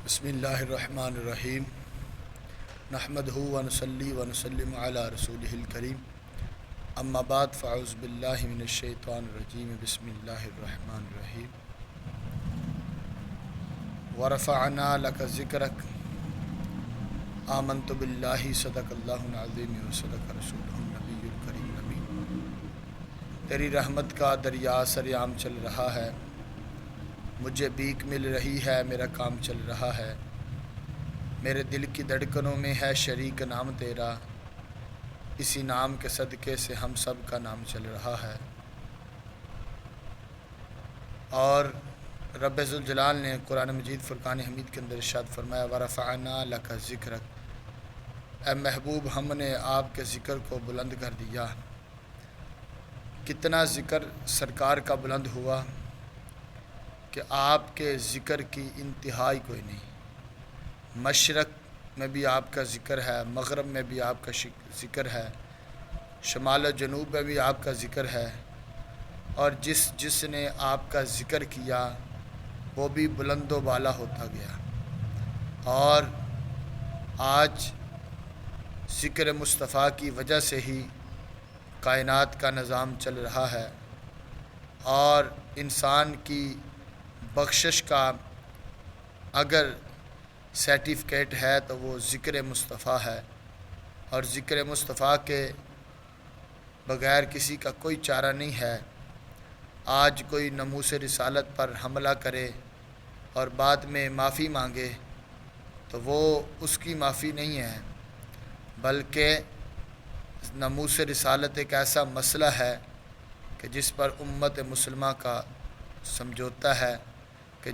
بسم اللہ الرحمن الرحیم نحمدہ ونصلی ونسلم علی رسولہ الکریم اما بعد فاعوذ باللہ من الشیطان الرجیم بسم اللہ الرحمن الرحیم ورفعنا لک ذکرک آمنت باللہ صدق اللہ العظیم وصدق رسولہ النبی الکریم نبی۔ تیری رحمت کا دریا سریام چل رہا ہے، مجھے بھیک مل رہی ہے، میرا کام چل رہا ہے، میرے دل کی دھڑکنوں میں ہے شریک نام تیرا، اسی نام کے صدقے سے ہم سب کا نام چل رہا ہے۔ اور رب ذوالجلال نے قرآن مجید فرقان حمید کے اندر ارشاد فرمایا ورفعنا لک ذکرک، اے محبوب ہم نے آپ کے ذکر کو بلند کر دیا۔ کتنا ذکر سرکار کا بلند ہوا کہ آپ کے ذکر کی انتہائی کوئی نہیں۔ مشرق میں بھی آپ کا ذکر ہے، مغرب میں بھی آپ کا ذکر ہے، شمال و جنوب میں بھی آپ کا ذکر ہے، اور جس نے آپ کا ذکر کیا وہ بھی بلند و بالا ہوتا گیا۔ اور آج ذکر مصطفیٰ کی وجہ سے ہی کائنات کا نظام چل رہا ہے، اور انسان کی بخشش کا اگر سرٹیفکیٹ ہے تو وہ ذکر مصطفیٰ ہے، اور ذکر مصطفیٰ کے بغیر کسی کا کوئی چارہ نہیں ہے۔ آج کوئی ناموس رسالت پر حملہ کرے اور بعد میں معافی مانگے تو وہ اس کی معافی نہیں ہے، بلکہ ناموس رسالت ایک ایسا مسئلہ ہے کہ جس پر امت مسلمہ کا سمجھوتا ہے کہ